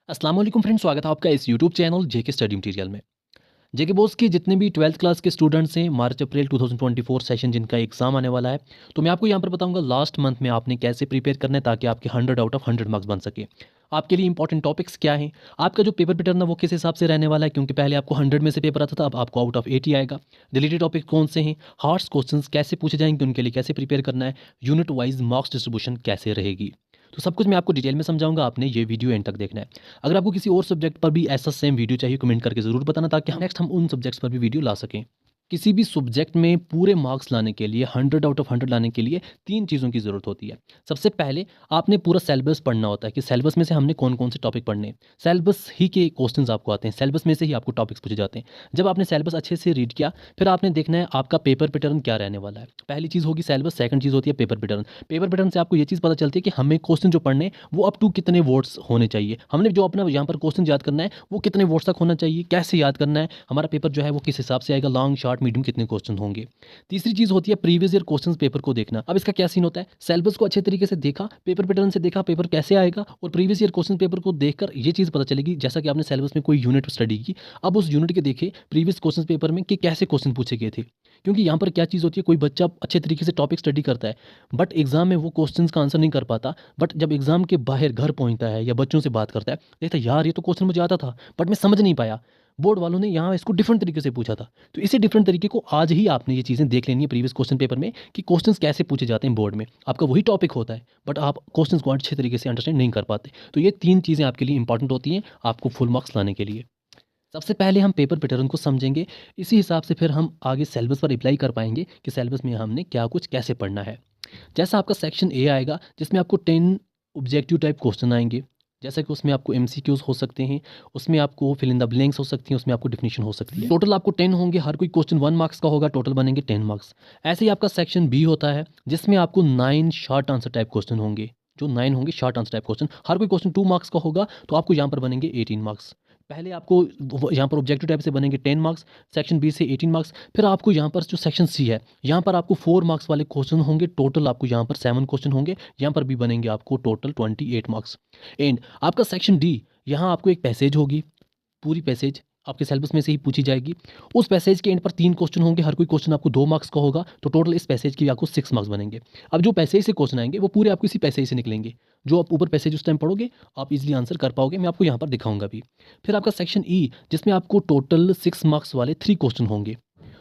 अस्सलाम वालेकुम फ्रेंड्स, स्वागत है आपका इस यूट्यूब चैनल जेके स्टडी मटेरियल में। जेके बॉस के जितने भी 12th क्लास के स्टूडेंट्स हैं, मार्च अप्रैल 2024 सेशन जिनका एग्जाम आने वाला है, तो मैं आपको यहाँ पर बताऊंगा लास्ट मंथ में आपने कैसे प्रिपेयर करना है ताकि आपके 100 आउट ऑफ 100 मार्क्स बन सके। आपके लिए इंपॉर्टेंट टॉपिक्स क्या हैं, आपका जो पेपर पैटर्न है वो किस हिसाब से रहने वाला है, क्योंकि पहले आपको 100 में से पेपर आता था, अब आपको आउट ऑफ 80 आएगा। रिलेटेड टॉपिक कौन से हैं, हार्ड्स क्वेश्चन कैसे पूछे जाएंगे, उनके लिए कैसे प्रिपेयर करना है, यूनिट वाइज मार्क्स डिस्ट्रीब्यूशन कैसे रहेगी, तो सब कुछ मैं आपको डिटेल में समझाऊंगा। आपने ये वीडियो एंड तक देखना है। अगर आपको किसी और सब्जेक्ट पर भी ऐसा सेम वीडियो चाहिए, कमेंट करके ज़रूर बताना ताकि नेक्स्ट हम उन सब्जेक्ट्स पर भी वीडियो ला सकें। किसी भी सब्जेक्ट में पूरे मार्क्स लाने के लिए 100 आउट ऑफ 100 लाने के लिए 3 चीज़ों की ज़रूरत होती है। सबसे पहले आपने पूरा सिलेबस पढ़ना होता है कि सिलेबस में से हमने कौन-कौन से टॉपिक पढ़ने हैं। सिलेबस ही के क्वेश्चंस आपको आते हैं, सिलेबस में से ही आपको टॉपिक्स पूछे जाते हैं। जब आपने सिलेबस अच्छे से रीड किया, फिर आपने देखना है आपका पेपर पैटर्न क्या रहने वाला है। पहली चीज़ होगी सिलेबस, सेकंड चीज़ होती है पेपर पैटर्न। पेपर पैटर्न से आपको ये चीज़ पता चलती है कि हमें क्वेश्चन जो पढ़ने हैं, वो अप टू कितने वर्ड्स होने चाहिए। हमने जो अपना यहाँ पर क्वेश्चन याद करना है, वो कितने वर्ड्स तक होना चाहिए, कैसे याद करना है, हमारा पेपर जो है वो किस हिसाब से आएगा, लॉन्ग, शॉर्ट, मीडियम कितने क्वेश्चन होंगे। तीसरी चीज़ होती है प्रीवियस ईयर क्वेश्चंस पेपर को देखना। अब इसका क्या सीन होता है, सिलेबस को अच्छे तरीके से देखा, पेपर पैटर्न से देखा पेपर कैसे आएगा, और प्रीवियस ईयर क्वेश्चन पेपर को देखकर ये चीज़ पता चलेगी, जैसा कि आपने सिलेबस में कोई यूनिट स्टडी की, अब उस यूनिट के देखे प्रीवियस क्वेश्चन पेपर में कि कैसे क्वेश्चन पूछे गए थे। क्योंकि यहाँ पर क्या चीज़ होती है, कोई बच्चा अच्छे तरीके से टॉपिक स्टडी करता है, बट एग्जाम में वो क्वेश्चंस का आंसर नहीं कर पाता, बट जब एग्जाम के बाहर घर पहुंचता है या बच्चों से बात करता है, देखता है यार ये तो क्वेश्चन मुझे आता था बट मैं समझ नहीं पाया, बोर्ड वालों ने यहाँ इसको डिफरेंट तरीके से पूछा था। तो इसी डिफरेंट तरीके को आज ही आपने ये चीज़ें देख लेनी है प्रीवियस क्वेश्चन पेपर में कि क्वेश्चंस कैसे पूछे जाते हैं बोर्ड में। आपका वही टॉपिक होता है बट आप क्वेश्चंस को अच्छे तरीके से अंडरस्टैंड नहीं कर पाते। तो ये 3 चीज़ें आपके लिए इंपॉर्टेंट होती हैं आपको फुल मार्क्स लाने के लिए। सबसे पहले हम पेपर पैटर्न को समझेंगे, इसी हिसाब से फिर हम आगे सिलेबस पर अप्लाई कर पाएंगे कि सिलेबस में हमने क्या कुछ कैसे पढ़ना है। जैसा आपका सेक्शन ए आएगा जिसमें आपको 10 ऑब्जेक्टिव टाइप क्वेश्चन आएंगे, जैसा कि उसमें आपको एमसीक्यूज हो सकते हैं, उसमें आपको फिल इन द ब्लैंक्स हो सकती हैं, उसमें आपको डेफिनेशन हो सकती है। टोटल आपको 10 होंगे, हर कोई क्वेश्चन 1 मार्क्स का होगा, टोटल बनेंगे 10 मार्क्स। ऐसे ही आपका सेक्शन बी होता है जिसमें आपको 9 शॉर्ट आंसर टाइप क्वेश्चन होंगे, जो 9 होंगे शॉर्ट आंसर टाइप क्वेश्चन, हर कोई क्वेश्चन 2 मार्क्स का होगा, तो आपको यहाँ पर बनेंगे 18 मार्क्स। पहले आपको यहाँ पर ऑब्जेक्टिव टाइप से बनेंगे 10 मार्क्स, सेक्शन बी से 18 मार्क्स, फिर आपको यहाँ पर जो सेक्शन सी है, यहाँ पर आपको 4 मार्क्स वाले क्वेश्चन होंगे, टोटल आपको यहाँ पर 7 क्वेश्चन होंगे, यहाँ पर भी बनेंगे आपको टोटल 28 मार्क्स। एंड आपका सेक्शन डी, यहाँ आपको एक पैसेज होगी, पूरी पैसेज आपके सिलेबस में से ही पूछी जाएगी। उस पैसेज के एंड पर 3 क्वेश्चन होंगे, हर कोई क्वेश्चन आपको 2 मार्क्स का होगा, तो टोटल इस पैसेज के आपको 6 मार्क्स बनेंगे। अब जो पैसेज से क्वेश्चन आएंगे वो पूरे आपको इसी पैसेज से निकलेंगे, जो आप ऊपर पैसेज उस टाइम पढ़ोगे आप इजीली आंसर कर पाओगे, मैं आपको यहाँ पर दिखाऊंगा भी। फिर आपका सेक्शन ई जिसमें आपको टोटल 6 मार्क्स वाले 3 क्वेश्चन होंगे,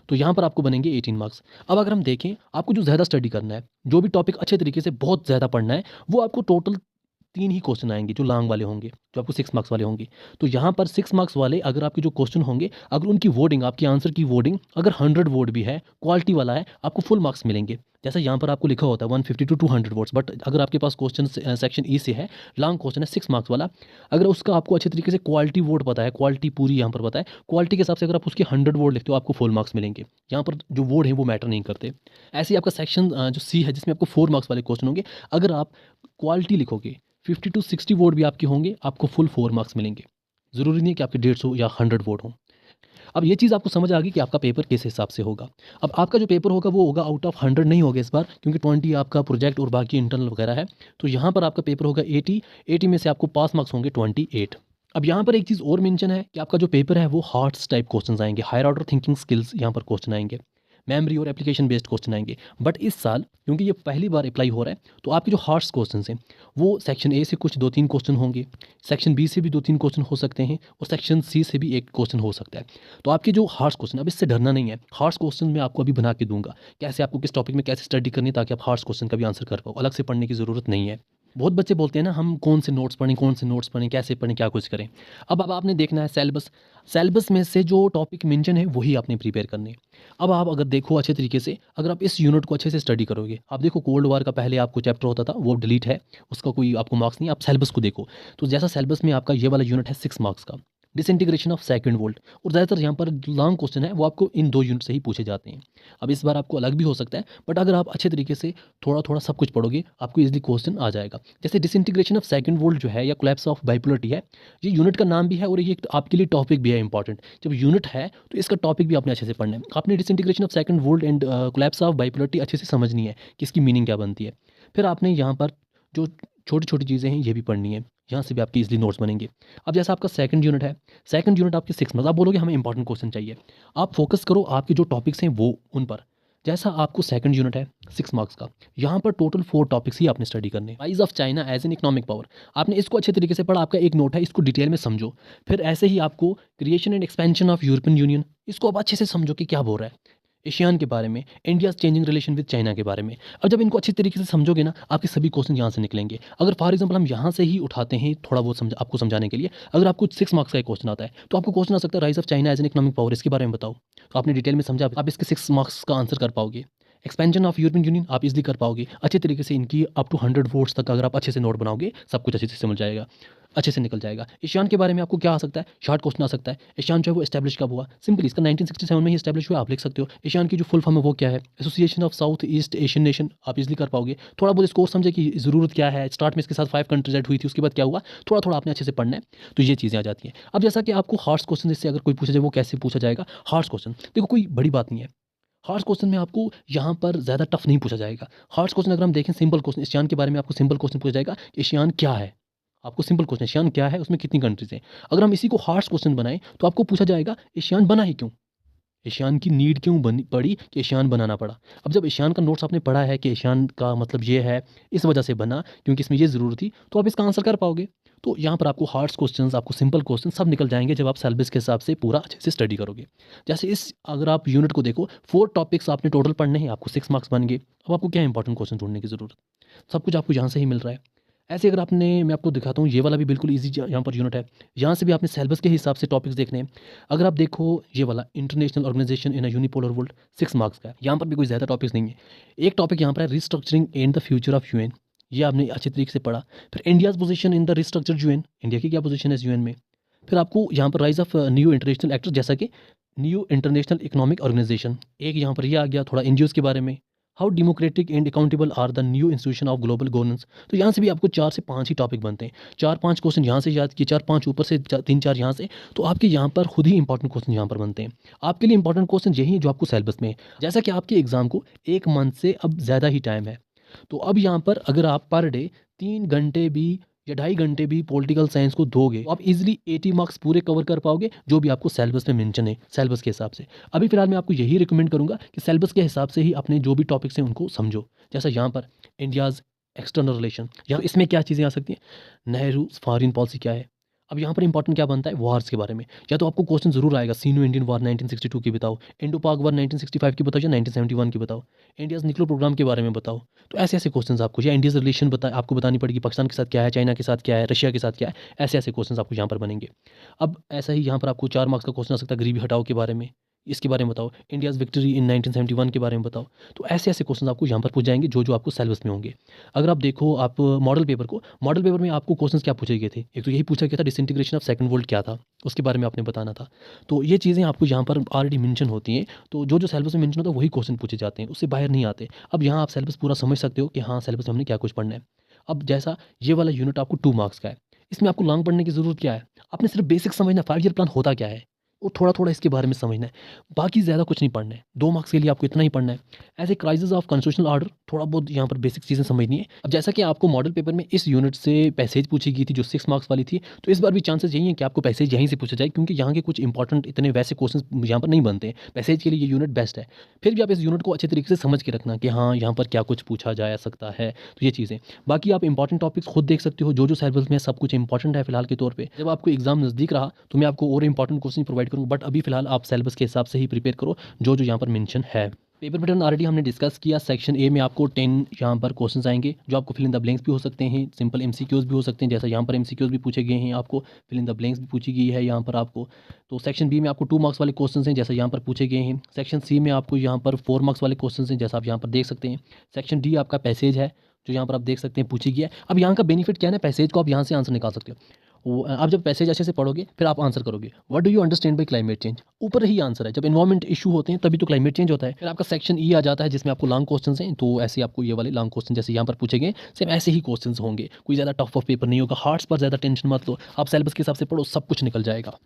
तो यहाँ पर आपको बनेंगे 18 मार्क्स। अब अगर हम देखें, आपको जो ज़्यादा स्टडी करना है, जो भी टॉपिक अच्छे तरीके से बहुत ज़्यादा पढ़ना है, वो आपको टोटल 3 ही क्वेश्चन आएँगे जो लॉन्ग वाले होंगे, जो आपको 6 मार्क्स वाले होंगे। तो यहाँ पर 6 मार्क्स वाले अगर आपके जो क्वेश्चन होंगे, अगर उनकी वर्डिंग, आपकी आंसर की वर्डिंग अगर 100 वर्ड भी है, क्वालिटी वाला है, आपको फुल मार्क्स मिलेंगे। जैसा यहाँ पर आपको लिखा होता है 150 टू 200 वर्ड्स, बट अगर आपके पास क्वेश्चन सेक्शन ई से है, लॉन्ग क्वेश्चन है 6 मार्क्स वाला, अगर उसका आपको अच्छे तरीके से क्वालिटी वर्ड पता है, क्वालिटी पूरी यहाँ पर पता है, क्वालिटी के हिसाब से अगर आप उसके 100 वर्ड लिखते हो, आपको फुल मार्क्स मिलेंगे। यहाँ पर जो वर्ड है वो मैटर नहीं करते। ऐसे ही आपका सेक्शन जो सी है जिसमें आपको 4 मार्क्स वाले क्वेश्चन होंगे, अगर आप क्वालिटी लिखोगे 50 टू 60 वर्ड भी आपके होंगे, आपको फुल 4 मार्क्स मिलेंगे। ज़रूरी नहीं है कि आपके 150 या 100 वर्ड हों। अब ये चीज़ आपको समझ आ गई कि आपका पेपर किस हिसाब से होगा। अब आपका जो पेपर होगा वो होगा आउट ऑफ 100 नहीं होगा इस बार, क्योंकि 20 आपका प्रोजेक्ट और बाकी इंटरनल वगैरह है। तो यहाँ पर आपका पेपर होगा 80 में से आपको पास मार्क्स होंगे 28। अब यहाँ पर एक चीज़ और मेंशन है कि आपका जो पेपर है वो हार्ट्स टाइप क्वेश्चंस आएंगे, हायर ऑर्डर थिंकिंग स्किल्स यहाँ पर क्वेश्चन आएंगे, मेमोरी और एप्लीकेशन बेस्ड क्वेश्चन आएंगे। बट इस साल क्योंकि ये पहली बार अप्लाई हो रहा है, तो आपके जो हार्ड्स क्वेश्चन हैं वो सेक्शन ए से कुछ 2-3 क्वेश्चन होंगे, सेक्शन बी से भी 2-3 क्वेश्चन हो सकते हैं, और सेक्शन सी से भी 1 क्वेश्चन हो सकता है। तो आपके जो हार्ड्स क्वेश्चन, अब इससे डरना नहीं है, हार्ड्स क्वेश्चन मैं आपको अभी बना के दूंगा, कैसे आपको किस टॉपिक में कैसे स्टडी करनी है ताकि आप हार्ड्स क्वेश्चन का भी आंसर कर पाओ, अलग से पढ़ने की ज़रूरत नहीं है। बहुत बच्चे बोलते हैं ना हम कौन से नोट्स पढ़ें, कौन से नोट्स पढ़ें, कैसे पढ़ें, क्या कुछ करें। अब आपने देखना है सिलेबस, सिलेबस में से जो टॉपिक मेंशन है वही आपने प्रिपेयर करने हैं। अब आप अगर देखो अच्छे तरीके से, अगर आप इस यूनिट को अच्छे से स्टडी करोगे, आप देखो कोल्ड वार का पहले आपको चैप्टर होता था वो डिलीट है, उसका कोई आपको मार्क्स नहीं, आप सिलेबस को देखो। तो जैसा सिलेबस में आपका ये वाला यूनिट है 6 मार्क्स का, डिसइंटीग्रेशन ऑफ सेकंड वोल्ट, और ज़्यादातर यहाँ पर लॉन्ग क्वेश्चन है वो आपको इन 2 यूनिट से ही पूछे जाते हैं। अब इस बार आपको अलग भी हो सकता है, बट अगर आप अच्छे तरीके से थोड़ा थोड़ा सब कुछ पढ़ोगे, आपको इजीली क्वेश्चन आ जाएगा। जैसे डिसइंटीग्रेशन ऑफ सेकंड वोल्ट जो है या कोलैप्स ऑफ बाइपोलरिटी है, ये यूनिट का नाम भी है और ये आपके लिए टॉपिक भी है इंपॉर्टेंट। जब यूनिट है तो इसका टॉपिक भी आपने अच्छे से पढ़ना है। आपने disintegration of second world and collapse of bipolarity अच्छे से समझनी है कि इसकी मीनिंग क्या बनती है। फिर आपने यहाँ पर जो छोटी छोटी चीज़ें हैं ये भी पढ़नी है। यहाँ से भी आपके इजीली नोट्स बनेंगे। अब जैसा आपका सेकंड यूनिट है, सेकंड यूनिट आपके 6 मार्क्स, आप बोलोगे हमें इंपॉर्टेंट क्वेश्चन चाहिए, आप फोकस करो आपके जो टॉपिक्स हैं वो उन पर। जैसा आपको सेकंड यूनिट है 6 मार्क्स का, यहाँ पर टोटल 4 टॉपिक्स ही आपने स्टडी करने। Rise of China as an economic power, आपने इसको अच्छे तरीके से पढ़ा, आपका एक नोट है, इसको डिटेल में समझो। फिर ऐसे ही आपको creation and expansion of European union, इसको आप अच्छे से समझो कि क्या बोल रहा है। एशियान के बारे में, India's changing relation with China के बारे में। अब जब इनको अच्छी तरीके से समझोगे ना, आपके सभी क्वेश्चन यहाँ से निकलेंगे। अगर फॉर एग्जाम्पल हम यहाँ से ही उठाते हैं थोड़ा बहुत आपको समझाने के लिए, अगर आपको 6 मार्क्स का एक क्वेश्चन आता है तो आपको क्वेश्चन आ सकता है rise of China as an economic power, इसके बारे में बताओ। तो आपने डिटेल में समझा, आप इसके 6 मार्क्स का आंसर कर पाओगे। एक्सपेंशन ऑफ यूरोपियन यूनियन आप इजीली कर पाओगे अच्छे तरीके से, इनकी अप टू 100 वर्ड्स तक अगर आप अच्छे से नोट बनाओगे, सब कुछ अच्छे से समझ जाएगा, अच्छे से निकल जाएगा। एशियान के बारे में आपको क्या आ सकता है, शॉर्ट क्वेश्चन आ सकता है। एशियान जो है वो एस्टैब्लिश कब हुआ, सिंपली इसका 1967 में ही एस्टैब्लिश हुआ, आप लिख सकते हो। एशियान की जो फुल फॉर्म है वो क्या है, association of south east Asian nation, आप इजीली कर पाओगे। थोड़ा बहुत इसको समझे कि ज़रूरत क्या है, स्टार्ट में इसके साथ 5 कंट्रीज ऐड हुई थी, उसके बाद क्या हुआ, थोड़ा थोड़ा आपने अच्छे से पढ़ना है, तो ये चीज़ें आ जाती हैं। अब जैसा कि आपको हार्ड्स क्वेश्चन इससे अगर कोई पूछा जाए, वो कैसे पूछा जाएगा। हार्ड्स क्वेश्चन देखो कोई बड़ी बात नहीं है, हार्ड्स क्वेश्चन में आपको यहाँ पर ज़्यादा टफ नहीं पूछा जाएगा। हार्ड्स क्वेश्चन अगर हम देखें, सिंपल क्वेश्चन, एशियान के बारे में आपको सिंपल क्वेश्चन पूछा जाएगा कि एशियान क्या है, आपको सिंपल क्वेश्चन एशियान क्या है, उसमें कितनी कंट्रीज हैं। अगर हम इसी को हार्ड्स क्वेश्चन बनाएं तो आपको पूछा जाएगा एशियान बना ही क्यों, एशियान की नीड क्यों बनी पड़ी कि एशियान बनाना पड़ा। अब जब एशियान का नोट्स आपने पढ़ा है कि एशियान का मतलब ये है, इस वजह से बना क्योंकि इसमें ये ज़रूरत थी, तो आप इसका आंसर कर पाओगे। तो यहाँ पर आपको हार्ड्स क्वेश्चंस, आपको सिंपल क्वेश्चन सब निकल जाएंगे जब आप सिलेबस के हिसाब से पूरा अच्छे से स्टडी करोगे। जैसे इस अगर आप यूनिट को देखो, 4 टॉपिक्स आपने टोटल पढ़ने हैं, आपको 6 मार्क्स बन गए। अब आपको क्या इंपॉर्टेंट क्वेश्चन ढूंढने की ज़रूरत, सब कुछ आपको यहाँ से ही मिल रहा है। ऐसे अगर आपने, मैं आपको दिखाता हूँ, ये वाला भी बिल्कुल ईजी यहाँ पर यूनिट है, यहाँ से भी आपने सिलेबस के हिसाब से टॉपिक्स देखने हैं। अगर आप देखो ये वाला international organisation in a unipolar world, 6 marks का है, यहाँ पर भी कोई ज़्यादा टॉपिक्स नहीं है। एक टॉपिक यहाँ पर है restructuring and the future of UN, ये आपने अच्छे तरीके से पढ़ा। फिर India's position in the restructure UN, India की क्या पोजीशन है यूएन में। फिर आपको यहाँ पर rise of new international actor, जैसा कि न्यू इंटरनेशनल इकोनॉमिक ऑर्गेनाइजेशन, एक यहाँ पर ये आ गया, थोड़ा एनजीओज के बारे में। How democratic and accountable are the new institution of global governance. तो यहाँ से भी आपको 4 से 5 ही टॉपिक बनते हैं, 4-5 क्वेश्चन यहाँ से याद किए, 4-5 ऊपर से 3-4 यहाँ से, तो आपके यहाँ पर खुद ही इंपॉर्टेंट क्वेश्चन यहाँ पर बनते हैं। आपके लिए इंपॉर्टेंट क्वेश्चन यही है जो आपको सिलेबस में है। जैसा कि आपके एग्जाम को 1 मंथ से अब ज़्यादा ही टाइम है, तो अब यहाँ पर अगर आप पर डे 3 घंटे भी या 2.5 घंटे भी पॉलिटिकल साइंस को दोगे, तो आप इजीली 80 मार्क्स पूरे कवर कर पाओगे, जो भी आपको सिलेबस में मेंशन है, सिलेबस के हिसाब से। अभी फिलहाल मैं आपको यही रिकमेंड करूंगा कि सिलेबस के हिसाब से ही अपने जो भी टॉपिक्स हैं उनको समझो। जैसा यहाँ पर इंडियाज़ एक्सटर्नल रिलेशन, यहाँ इसमें क्या चीज़ें आ सकती हैं, नेहरू फॉरेन पॉलिसी क्या है। अब यहाँ पर इंपॉर्टेंट क्या बनता है, वॉर्स के बारे में। या तो आपको क्वेश्चन जरूर आएगा, सीनो इंडियन वॉर 1962 की बताओ, इंडो पाक वॉर 1965 की बताओ, या 1971 की बताओ, इंडियाज न्यूक्लियर प्रोग्राम के बारे में बताओ। तो ऐसे ऐसे क्वेश्चंस आपको, या इंडियाज रिलेशन आपको बतानी पड़ेगी, पाकिस्तान के साथ क्या है, चाइना के साथ क्या है, रशिया के साथ क्या है, ऐसे ऐसे क्वेश्चंस आपको यहाँ पर बनेंगे। अब ऐसा ही यहाँ पर आपको 4 मार्क्स का क्वेश्चन आ सकता है, गरीबी हटाओ के बारे में, इसके बारे में बताओ, इंडियाज़ विक्ट्री इन 1971 के बारे में बताओ। तो ऐसे ऐसे क्वेश्चन आपको यहाँ पर पूछ जाएंगे जो जो आपको सिलेबस में होंगे। अगर आप देखो आप मॉडल पेपर को, मॉडल पेपर में आपको क्वेश्चंस क्या पूछे गए थे, एक तो यही पूछा गया था डिसइंटीग्रेशन ऑफ सेकंड वर्ल्ड क्या था, उसके बारे में आपने बताना था। तो ये चीज़ें आपको यहाँ पर ऑलरेडी मेंशन होती हैं, तो जो जो सिलेबस में मेंशन होता है वही क्वेश्चन पूछे जाते हैं, उससे बाहर नहीं आते। अब यहाँ आप सिलेबस पूरा समझ सकते हो कि हाँ सिलेबस में हमने क्या कुछ पढ़ना है। अब जैसा ये वाला यूनिट आपको 2 मार्क्स का है, इसमें आपको लॉन्ग पढ़ने की ज़रूरत क्या है, आपने सिर्फ बेसिक समझना, 5 ईयर प्लान होता क्या है, और थोड़ा थोड़ा इसके बारे में समझना है, बाकी ज़्यादा कुछ नहीं पढ़ना है। 2 मार्क्स के लिए आपको इतना ही पढ़ना है। As a crisis of constitutional order, थोड़ा बहुत यहाँ पर बेसिक चीज़ें समझनी है। अब जैसा कि आपको मॉडल पेपर में इस यूनिट से पैसेज पूछी गई थी जो 6 मार्क्स वाली थी, तो इस बार भी चांसेस यही है कि आपको पैसेज यहीं से पूछा जाए, क्योंकि यहाँ के कुछ इंपॉर्टेंट इतने वैसे क्वेश्चन यहाँ पर नहीं बनते हैं। पैसेज के लिए ये यूनिट बेस्ट है। फिर भी आप इस यूनिट को अच्छे तरीके से समझ के रखना कि हाँ यहाँ पर क्या कुछ पूछा जा सकता है, तो ये चीज़ें। बाकी आप इंपॉर्टेंट टॉपिक्स खुद देख सकते हो, जो जो सिलेबस में सब कुछ इंपॉर्टेंट है फिलहाल के तौर पे। जब आपको एग्जाम नज़दीक रहा तो मैं आपको और इंपॉर्टेंट क्वेश्चन प्रोवाइड करूँगा, बट अभी फिलहाल आप सिलेबस के हिसाब से ही प्रिपेयर करो, जो जो यहाँ पर मेंशन है। पेपर पैटर्न ऑलरेडी हमने डिस्कस किया। सेक्शन ए में आपको 10 यहाँ पर क्वेश्चंस आएंगे, जो आपको फिल इन द ब्लैंक्स भी हो सकते हैं, सिंपल एमसीक्यूज भी हो सकते हैं, जैसा यहाँ पर एमसीक्यूज भी पूछे गए हैं, आपको फिल इन द ब्लैंक्स भी पूछी गई है यहाँ पर आपको। तो सेक्शन बी में आपको 2 मार्क्स वाले क्वेश्चंस हैं, जैसा यहाँ पर पूछे गए हैं। सेक्शन सी में आपको यहाँ पर 4 मार्क्स वाले क्वेश्चंस हैं, जैसा आप यहाँ पर देख सकते हैं। सेक्शन डी आपका पैसेज है, जो यहाँ पर आप देख सकते हैं पूछी गया है। अब यहाँ का बेनिफिट क्या है ना, पैसेज को आप यहाँ से आंसर निकाल सकते हो। आप जब पैसेज अच्छे से पढ़ोगे फिर आप आंसर करोगे, what do you understand by climate change, ऊपर ही आंसर है। जब एनवायरमेंट इशू होते हैं तभी तो क्लाइमेट चेंज होता है। फिर आपका सेक्शन ई आ जाता है, जिसमें आपको लॉन्ग क्वेश्चंस हैं, तो ऐसे आपको ये वाले लॉन्ग क्वेश्चन जैसे यहाँ पर पूछे गए सेम ऐसे ही क्वेश्चंस होंगे, कोई ज़्यादा टफ ऑफ पेपर नहीं होगा। हार्ट्स पर ज़्यादा टेंशन मत लो, आप सिलेबस के हिसाब से पढ़ो, सब कुछ निकल जाएगा।